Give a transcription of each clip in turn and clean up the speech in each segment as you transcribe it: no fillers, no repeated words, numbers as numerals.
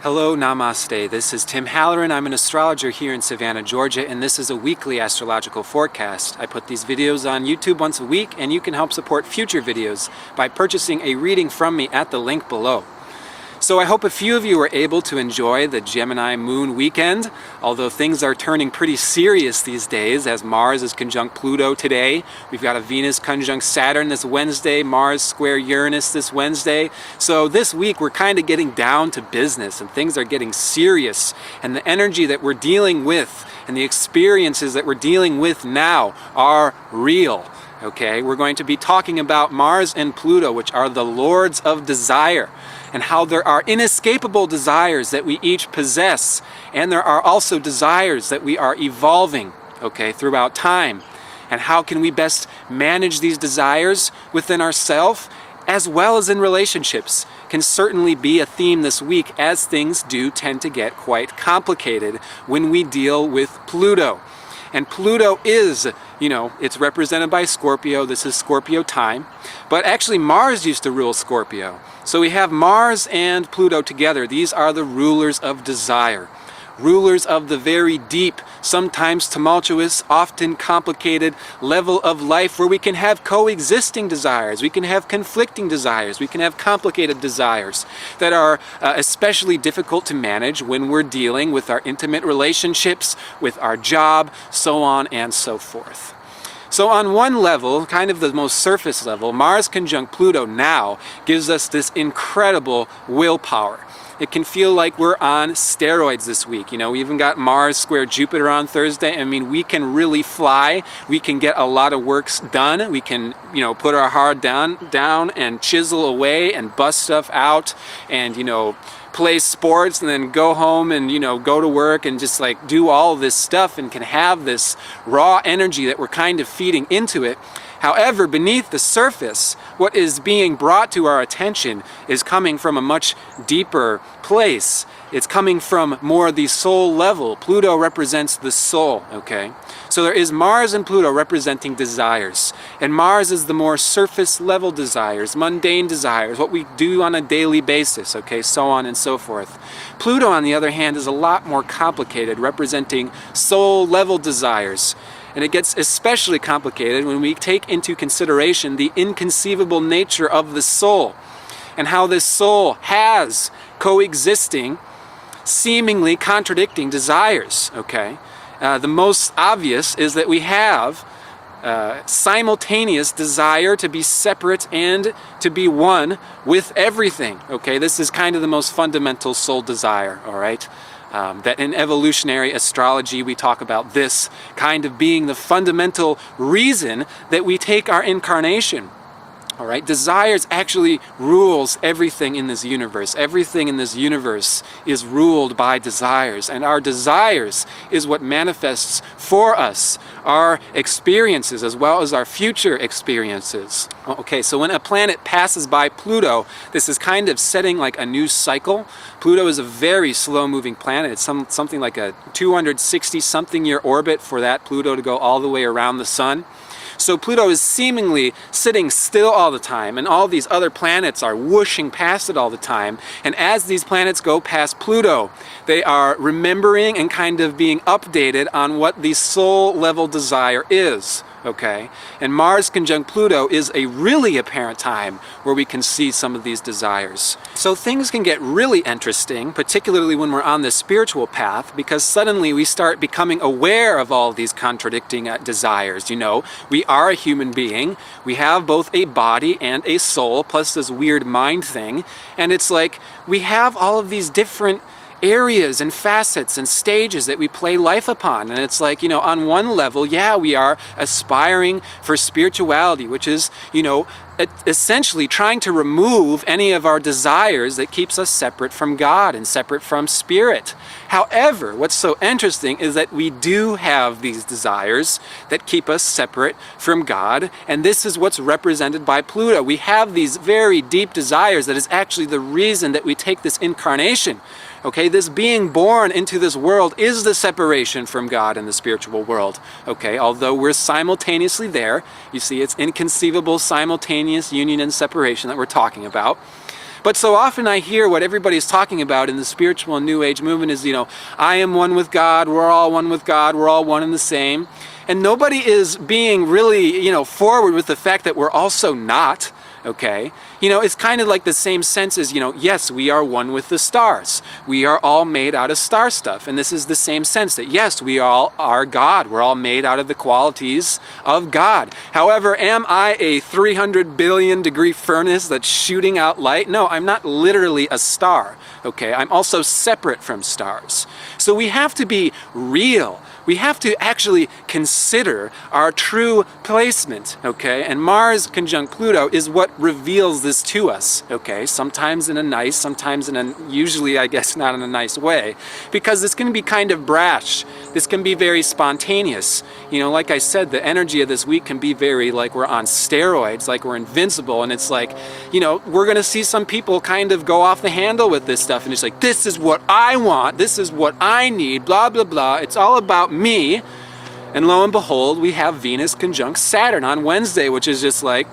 Hello, namaste. This is Tim Halloran. I'm an astrologer here in Savannah, Georgia, and this is a weekly astrological forecast. I put these videos on YouTube once a week, and you can help support future videos by purchasing a reading from me at the link below. So I hope a few of you were able to enjoy the Gemini moon weekend, although things are turning pretty serious these days as Mars is conjunct Pluto today. We've got a Venus conjunct Saturn this Wednesday, Mars square Uranus this Wednesday. So this week we're kind of getting down to business and things are getting serious, and the energy that we're dealing with and the experiences that we're dealing with now are real. Okay, we're going to be talking about Mars and Pluto, which are the lords of desire, and how there are inescapable desires that we each possess, and there are also desires that we are evolving, okay, throughout time. And how can we best manage these desires within ourselves as well as in relationships can certainly be a theme this week, as things do tend to get quite complicated when we deal with Pluto. And Pluto is, it's represented by Scorpio. This is Scorpio time. But actually Mars used to rule Scorpio. So we have Mars and Pluto together. These are the rulers of desire. Rulers of the very deep, sometimes tumultuous, often complicated level of life where we can have coexisting desires, we can have conflicting desires, we can have complicated desires that are especially difficult to manage when we're dealing with our intimate relationships, with our job, so on and so forth. So on one level, kind of the most surface level, Mars conjunct Pluto now gives us this incredible willpower. It can feel like we're on steroids this week. We even got Mars square Jupiter on Thursday. I mean, we can really fly. We can get a lot of works done. We can, put our hard down and chisel away and bust stuff out and, play sports and then go home and, go to work and just like do all this stuff and can have this raw energy that we're kind of feeding into it. However, beneath the surface, what is being brought to our attention is coming from a much deeper place. It's coming from more the soul level. Pluto represents the soul, okay? So there is Mars and Pluto representing desires. And Mars is the more surface level desires, mundane desires, what we do on a daily basis, okay, so on and so forth. Pluto, on the other hand, is a lot more complicated, representing soul level desires. And it gets especially complicated when we take into consideration the inconceivable nature of the soul and how this soul has coexisting, seemingly contradicting desires, okay? The most obvious is that we have simultaneous desire to be separate and to be one with everything, okay? This is kind of the most fundamental soul desire, all right? That in evolutionary astrology we talk about this kind of being the fundamental reason that we take our incarnation. All right, desires actually rules everything in this universe. Everything in this universe is ruled by desires, and our desires is what manifests for us our experiences as well as our future experiences. Okay, so when a planet passes by Pluto, this is kind of setting like a new cycle. Pluto is a very slow-moving planet. It's something like a 260-something year orbit for that Pluto to go all the way around the sun. So Pluto is seemingly sitting still all the time, and all these other planets are whooshing past it all the time. And as these planets go past Pluto, they are remembering and kind of being updated on what the soul level desire is. Okay, and Mars conjunct Pluto is a really apparent time where we can see some of these desires. So things can get really interesting, particularly when we're on the spiritual path, because suddenly we start becoming aware of all these contradicting desires. We are a human being, we have both a body and a soul, plus this weird mind thing, and it's like we have all of these different areas and facets and stages that we play life upon. And it's like, on one level, yeah, we are aspiring for spirituality, which is, essentially trying to remove any of our desires that keeps us separate from God and separate from spirit. However, what's so interesting is that we do have these desires that keep us separate from God, and this is what's represented by Pluto. We have these very deep desires that is actually the reason that we take this incarnation. Okay, this being born into this world is the separation from God in the spiritual world. Okay, although we're simultaneously there, you see it's inconceivable simultaneous union and separation that we're talking about. But so often I hear what everybody's talking about in the spiritual and New Age movement is, I am one with God, we're all one with God, we're all one and the same. And nobody is being really, forward with the fact that we're also not. Okay, it's kind of like the same sense as, yes, we are one with the stars. We are all made out of star stuff. And this is the same sense that, yes, we all are God. We're all made out of the qualities of God. However, am I a 300 billion degree furnace that's shooting out light? No, I'm not literally a star. Okay, I'm also separate from stars. So we have to be real. We have to actually consider our true placement, okay? And Mars conjunct Pluto is what reveals this to us, okay? Sometimes in a nice, sometimes in a, usually I guess not in a nice way, because this can be kind of brash. This can be very spontaneous. Like I said, the energy of this week can be very like we're on steroids, like we're invincible, and it's like, we're gonna see some people kind of go off the handle with this stuff, and it's like, this is what I want, this is what I need, blah, blah, blah. It's all about me. And lo and behold, we have Venus conjunct Saturn on Wednesday, which is just like,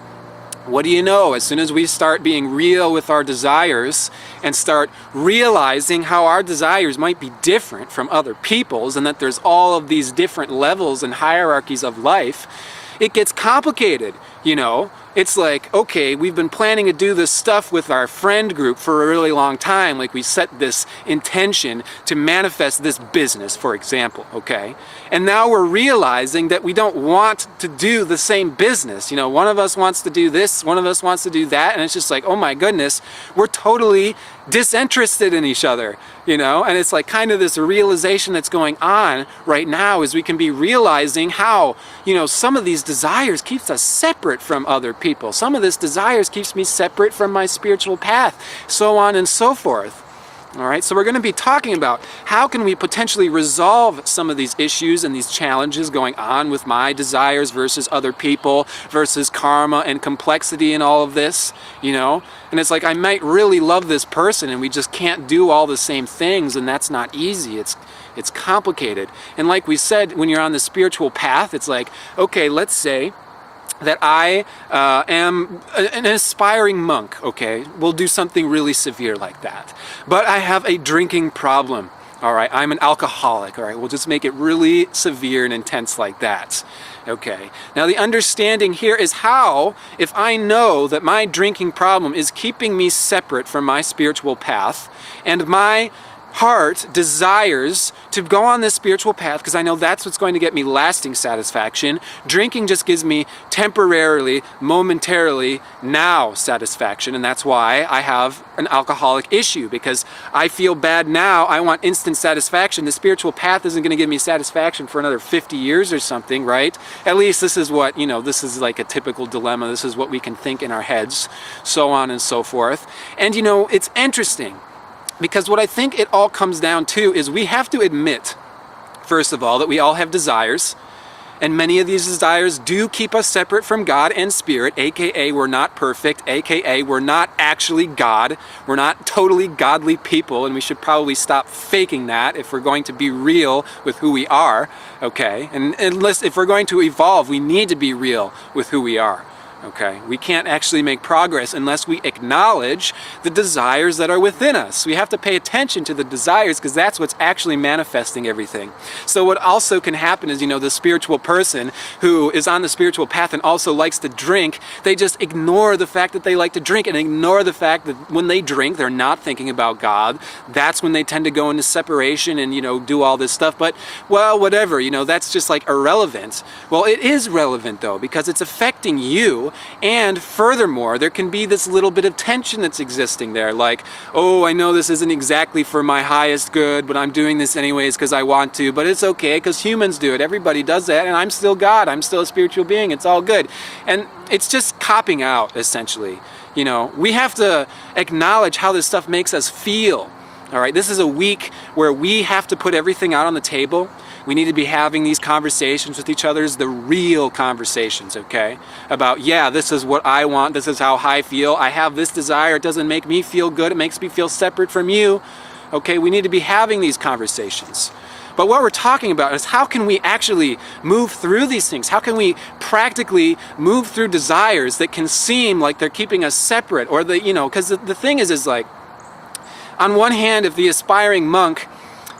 what do you know? As soon as we start being real with our desires and start realizing how our desires might be different from other people's, and that there's all of these different levels and hierarchies of life, it gets complicated, It's like, okay, we've been planning to do this stuff with our friend group for a really long time. Like we set this intention to manifest this business, for example, okay? And now we're realizing that we don't want to do the same business. One of us wants to do this, one of us wants to do that, and it's just like, oh my goodness, we're totally disinterested in each other, And it's like kind of this realization that's going on right now is we can be realizing how, some of these desires keeps us separate from other people. Some of this desires keeps me separate from my spiritual path, so on and so forth. All right, so we're going to be talking about how can we potentially resolve some of these issues and these challenges going on with my desires versus other people versus karma and complexity and all of this, And it's like I might really love this person and we just can't do all the same things, and that's not easy. It's complicated. And like we said, when you're on the spiritual path, it's like, okay, let's say that I am an aspiring monk, okay? We'll do something really severe like that. But I have a drinking problem, all right? I'm an alcoholic, all right? We'll just make it really severe and intense like that, okay? Now the understanding here is how, if I know that my drinking problem is keeping me separate from my spiritual path, and my heart desires to go on this spiritual path because I know that's what's going to get me lasting satisfaction. Drinking just gives me temporarily, momentarily, now satisfaction, and that's why I have an alcoholic issue, because I feel bad now, I want instant satisfaction. The spiritual path isn't going to give me satisfaction for another 50 years or something, right? At least this is what, this is like a typical dilemma. This is what we can think in our heads, so on and so forth. And it's interesting, because what I think it all comes down to is we have to admit, first of all, that we all have desires, and many of these desires do keep us separate from God and Spirit, aka we're not perfect, aka we're not actually God, we're not totally godly people, and we should probably stop faking that if we're going to be real with who we are, okay? And unless, if we're going to evolve, we need to be real with who we are. Okay, we can't actually make progress unless we acknowledge the desires that are within us. We have to pay attention to the desires because that's what's actually manifesting everything. So what also can happen is, the spiritual person who is on the spiritual path and also likes to drink, they just ignore the fact that they like to drink and ignore the fact that when they drink, they're not thinking about God. That's when they tend to go into separation and, do all this stuff. But, well, whatever, that's just like irrelevant. Well, it is relevant though, because it's affecting you. And furthermore, there can be this little bit of tension that's existing there, like, oh, I know this isn't exactly for my highest good, but I'm doing this anyways because I want to, but it's okay because humans do it, everybody does that, and I'm still God, I'm still a spiritual being, it's all good. And it's just copping out, essentially. We have to acknowledge how this stuff makes us feel. All right, this is a week where we have to put everything out on the table. We need to be having these conversations with each other, the real conversations, okay? About, yeah, this is what I want, this is how I feel, I have this desire, it doesn't make me feel good, it makes me feel separate from you. Okay, we need to be having these conversations. But what we're talking about is how can we actually move through these things? How can we practically move through desires that can seem like they're keeping us separate, or because the thing is like, on one hand, if the aspiring monk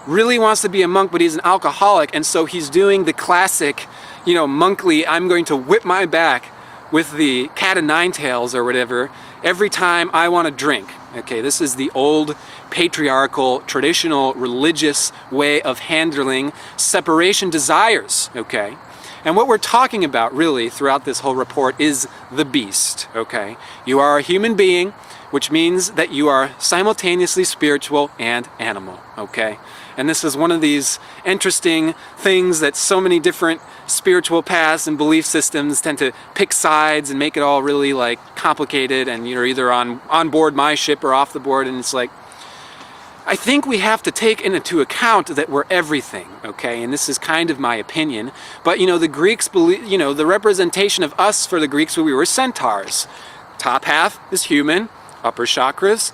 really wants to be a monk, but he's an alcoholic, and so he's doing the classic, monkly, I'm going to whip my back with the cat of nine tails or whatever every time I want to drink. Okay, this is the old patriarchal, traditional, religious way of handling separation desires, okay? And what we're talking about really throughout this whole report is the beast, okay? You are a human being, which means that you are simultaneously spiritual and animal, okay? And this is one of these interesting things that so many different spiritual paths and belief systems tend to pick sides and make it all really like complicated, and you're either on board my ship or off the board, and it's like, I think we have to take into account that we're everything, okay? And this is kind of my opinion, but the Greeks believe, the representation of us for the Greeks, we were centaurs. Top half is human, upper chakras,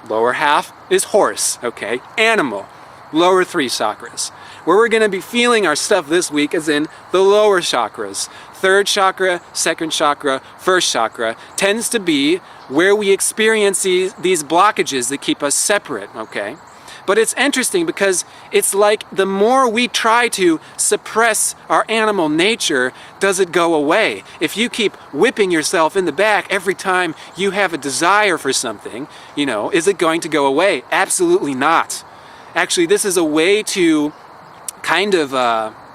lower half is horse, okay? Animal. Lower 3 chakras. Where we're going to be feeling our stuff this week is in the lower chakras. 3rd chakra, 2nd chakra, 1st chakra tends to be where we experience these blockages that keep us separate, okay? But it's interesting because it's like the more we try to suppress our animal nature, does it go away? If you keep whipping yourself in the back every time you have a desire for something, is it going to go away? Absolutely not. Actually, this is a way to kind of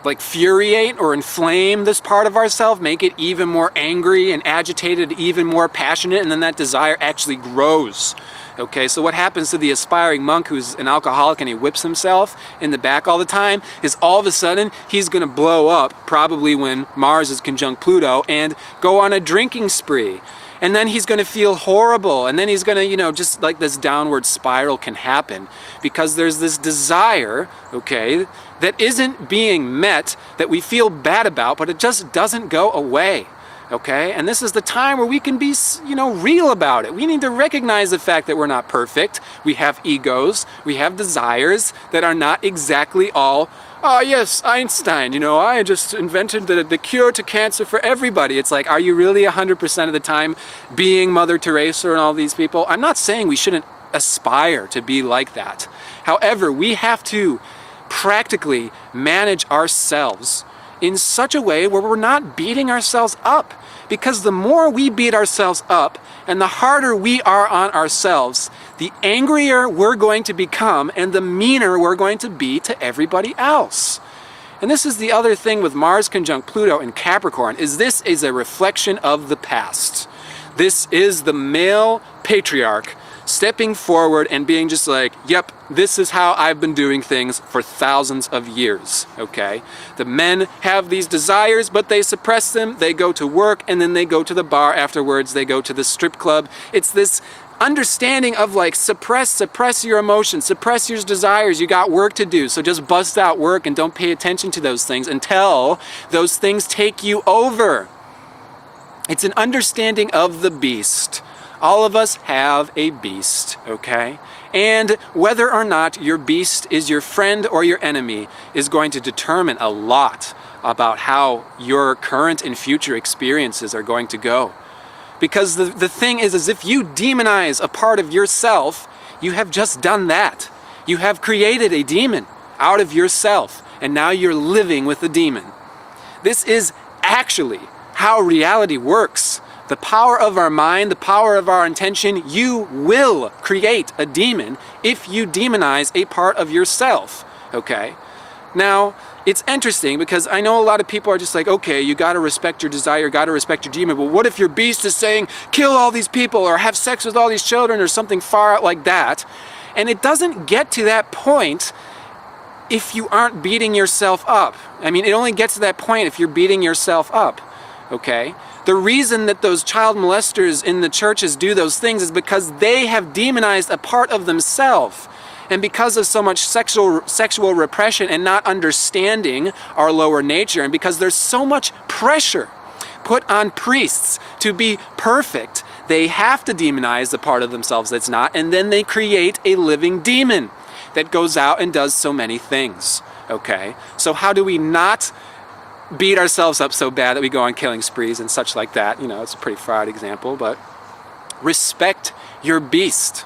like furiate or inflame this part of ourselves, make it even more angry and agitated, even more passionate, and then that desire actually grows. Okay, so what happens to the aspiring monk who's an alcoholic and he whips himself in the back all the time is all of a sudden he's going to blow up, probably when Mars is conjunct Pluto, and go on a drinking spree. And then he's going to feel horrible, and then he's going to, just like this downward spiral can happen because there's this desire, okay, that isn't being met, that we feel bad about, but it just doesn't go away, okay? And this is the time where we can be, real about it. We need to recognize the fact that we're not perfect. We have egos, we have desires that are not exactly all, oh yes, Einstein, I just invented the cure to cancer for everybody. It's like, are you really 100% of the time being Mother Teresa and all these people? I'm not saying we shouldn't aspire to be like that. However, we have to practically manage ourselves in such a way where we're not beating ourselves up. Because the more we beat ourselves up and the harder we are on ourselves, the angrier we're going to become and the meaner we're going to be to everybody else. And this is the other thing with Mars conjunct Pluto in Capricorn, is this is a reflection of the past. This is the male patriarch stepping forward and being just like, yep, this is how I've been doing things for thousands of years, okay? The men have these desires, but they suppress them, they go to work, and then they go to the bar afterwards, they go to the strip club. It's this understanding of like, suppress your emotions, suppress your desires, you got work to do, so just bust out work and don't pay attention to those things until those things take you over. It's an understanding of the beast. All of us have a beast, okay? And whether or not your beast is your friend or your enemy is going to determine a lot about how your current and future experiences are going to go. Because the thing is if you demonize a part of yourself, you have just done that. You have created a demon out of yourself, and now you're living with the demon. This is actually how reality works. The power of our mind, the power of our intention, you will create a demon if you demonize a part of yourself, okay? Now, it's interesting because I know a lot of people are just like, okay, you gotta respect your desire, you gotta respect your demon, but what if your beast is saying, kill all these people or have sex with all these children or something far out like that? And it doesn't get to that point if you aren't beating yourself up. I mean, it only gets to that point if you're beating yourself up, okay? The reason that those child molesters in the churches do those things is because they have demonized a part of themselves. And because of so much sexual repression and not understanding our lower nature, and because there's so much pressure put on priests to be perfect, they have to demonize the part of themselves that's not, and then they create a living demon that goes out and does so many things. okay? So how do we not beat ourselves up so bad that we go on killing sprees and such like that? You know, it's a pretty far out example, but respect your beast.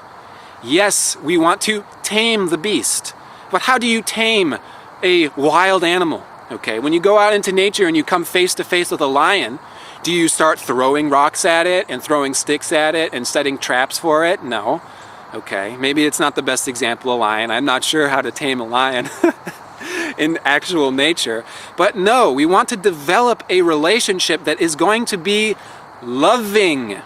Yes, we want to tame the beast, but how do you tame a wild animal? Okay, when you go out into nature and you come face to face with a lion, do you start throwing rocks at it and throwing sticks at it and setting traps for it? No. Okay, maybe it's not the best example of lion. I'm not sure how to tame a lion in actual nature. But no, we want to develop a relationship that is going to be loving.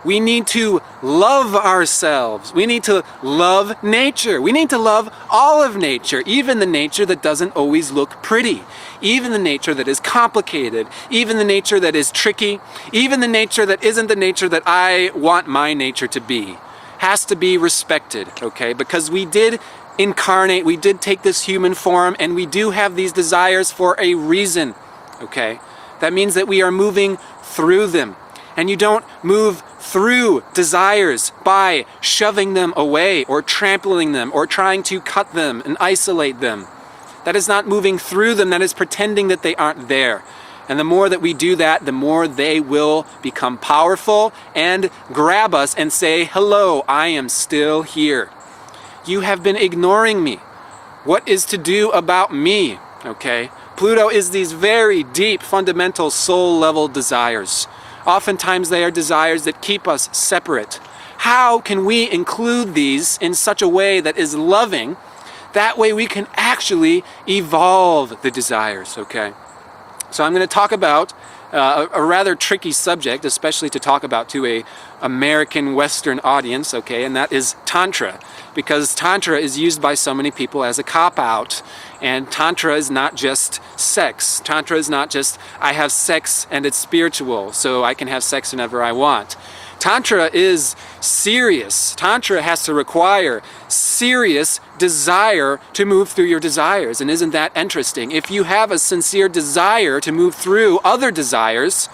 We need to love ourselves. We need to love nature. We need to love all of nature, even the nature that doesn't always look pretty, even the nature that is complicated, even the nature that is tricky, even the nature that isn't the nature that I want my nature to be. Has to be respected, okay? Because we did incarnate, we did take this human form, and we do have these desires for a reason, okay? That means that we are moving through them. And you don't move through desires by shoving them away or trampling them or trying to cut them and isolate them. That is not moving through them, that is pretending that they aren't there. And the more that we do that, the more they will become powerful and grab us and say, hello, I am still here. You have been ignoring me. What is to do about me? Okay? Pluto is these very deep, fundamental soul-level desires. Oftentimes they are desires that keep us separate. How can we include these in such a way that is loving? That way we can actually evolve the desires, okay? So I'm going to talk about a rather tricky subject, especially to talk about to a American Western audience, okay, and that is Tantra. Because Tantra is used by so many people as a cop-out. And Tantra is not just sex. Tantra is not just, I have sex and it's spiritual, so I can have sex whenever I want. Tantra is serious. Tantra has to require serious desire to move through your desires. And isn't that interesting? If you have a sincere desire to move through other desires,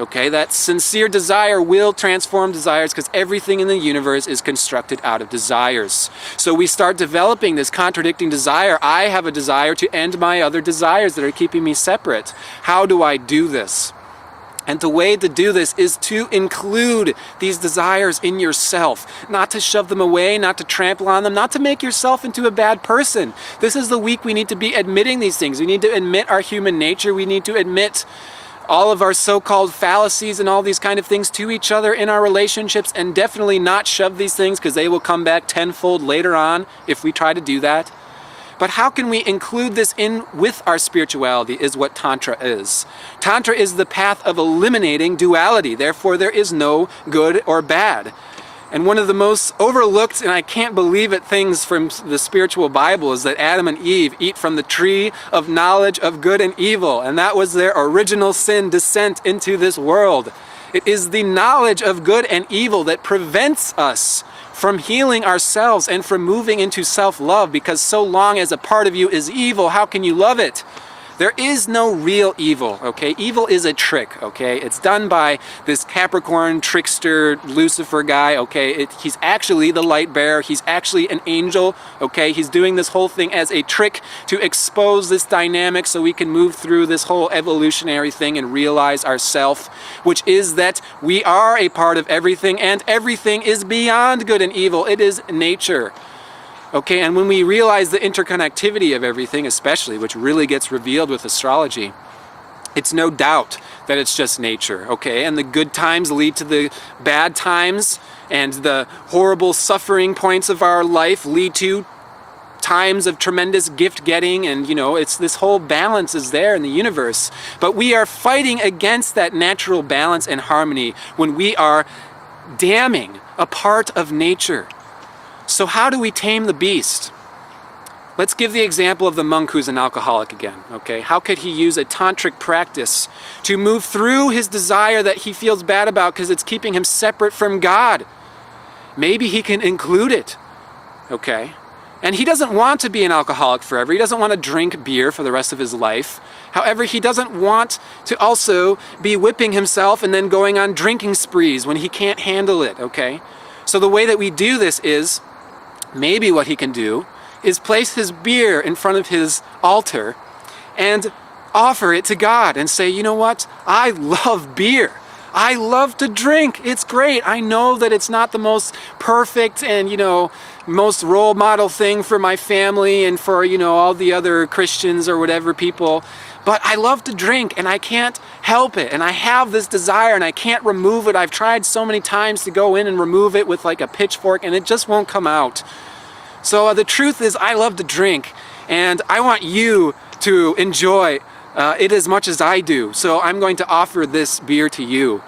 okay, that sincere desire will transform desires because everything in the universe is constructed out of desires. So we start developing this contradicting desire. I have a desire to end my other desires that are keeping me separate. How do I do this? And the way to do this is to include these desires in yourself, not to shove them away, not to trample on them, not to make yourself into a bad person. This is the week we need to be admitting these things. We need to admit our human nature. We need to admit all of our so-called fallacies and all these kind of things to each other in our relationships, and definitely not shove these things because they will come back tenfold later on if we try to do that. But how can we include this in with our spirituality is what Tantra is. Tantra is the path of eliminating duality. Therefore, there is no good or bad. And one of the most overlooked, and I can't believe it, things from the spiritual Bible is that Adam and Eve eat from the tree of knowledge of good and evil. And that was their original sin descent into this world. It is the knowledge of good and evil that prevents us from healing ourselves and from moving into self-love, because so long as a part of you is evil, how can you love it? There is no real evil, okay? Evil is a trick, okay? It's done by this Capricorn trickster Lucifer guy, okay? He's actually the light bearer. He's actually an angel, okay? He's doing this whole thing as a trick to expose this dynamic so we can move through this whole evolutionary thing and realize ourself, which is that we are a part of everything, and everything is beyond good and evil. It is nature. Okay, and when we realize the interconnectivity of everything, especially, which really gets revealed with astrology, it's no doubt that it's just nature, okay? And the good times lead to the bad times, and the horrible suffering points of our life lead to times of tremendous gift getting, and you know, it's this whole balance is there in the universe. But we are fighting against that natural balance and harmony when we are damning a part of nature. So how do we tame the beast? Let's give the example of the monk who's an alcoholic again, okay? How could he use a tantric practice to move through his desire that he feels bad about because it's keeping him separate from God? Maybe he can include it, okay? And he doesn't want to be an alcoholic forever. He doesn't want to drink beer for the rest of his life. However, he doesn't want to also be whipping himself and then going on drinking sprees when he can't handle it, okay? So the way that we do this is, maybe what he can do is place his beer in front of his altar and offer it to God and say, you know what? I love beer. I love to drink. It's great. I know that it's not the most perfect and, most role model thing for my family and for, all the other Christians or whatever people. But I love to drink and I can't help it. And I have this desire and I can't remove it. I've tried so many times to go in and remove it with like a pitchfork and it just won't come out. So the truth is I love to drink and I want you to enjoy it as much as I do. So I'm going to offer this beer to you.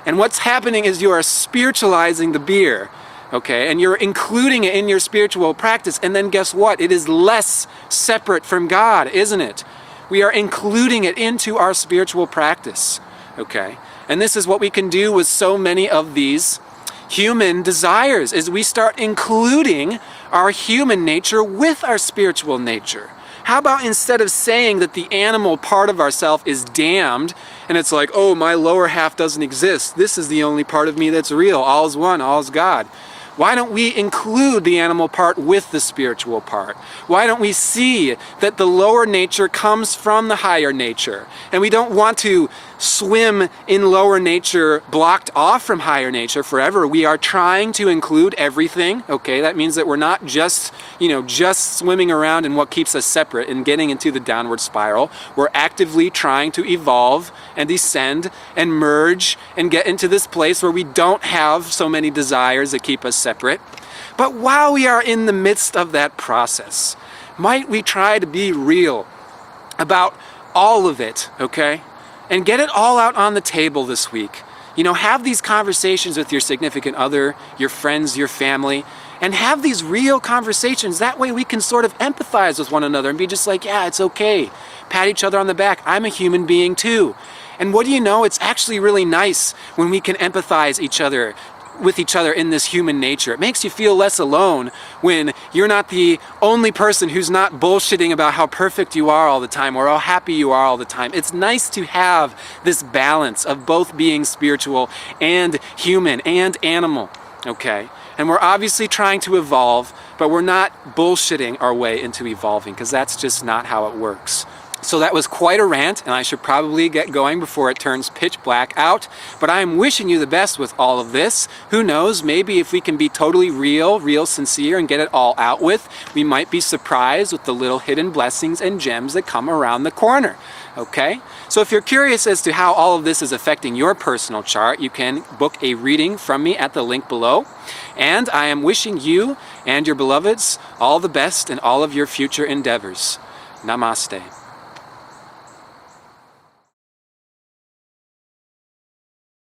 And what's happening is you are spiritualizing the beer, okay? And you're including it in your spiritual practice. And then guess what? It is less separate from God, isn't it? We are including it into our spiritual practice, okay? And this is what we can do with so many of these human desires, is we start including our human nature with our spiritual nature. How about instead of saying that the animal part of ourself is damned, and it's like, oh, my lower half doesn't exist, this is the only part of me that's real, all's one, all's God. Why don't we include the animal part with the spiritual part? Why don't we see that the lower nature comes from the higher nature? And we don't want to swim in lower nature blocked off from higher nature forever. We are trying to include everything, okay? That means that we're not just, just swimming around in what keeps us separate and getting into the downward spiral. We're actively trying to evolve and descend and merge and get into this place where we don't have so many desires that keep us separate. But while we are in the midst of that process, might we try to be real about all of it, okay? And get it all out on the table this week. Have these conversations with your significant other, your friends, your family, and have these real conversations. That way we can sort of empathize with one another and be just like, yeah, it's okay. Pat each other on the back. I'm a human being too. And what do you know? It's actually really nice when we can empathize with each other in this human nature. It makes you feel less alone when you're not the only person who's not bullshitting about how perfect you are all the time or how happy you are all the time. It's nice to have this balance of both being spiritual and human and animal, okay? And we're obviously trying to evolve, but we're not bullshitting our way into evolving, because that's just not how it works. So that was quite a rant, and I should probably get going before it turns pitch black out. But I am wishing you the best with all of this. Who knows, maybe if we can be totally real sincere and get it all out with, we might be surprised with the little hidden blessings and gems that come around the corner. Okay? So if you're curious as to how all of this is affecting your personal chart, you can book a reading from me at the link below. And I am wishing you and your beloveds all the best in all of your future endeavors. Namaste.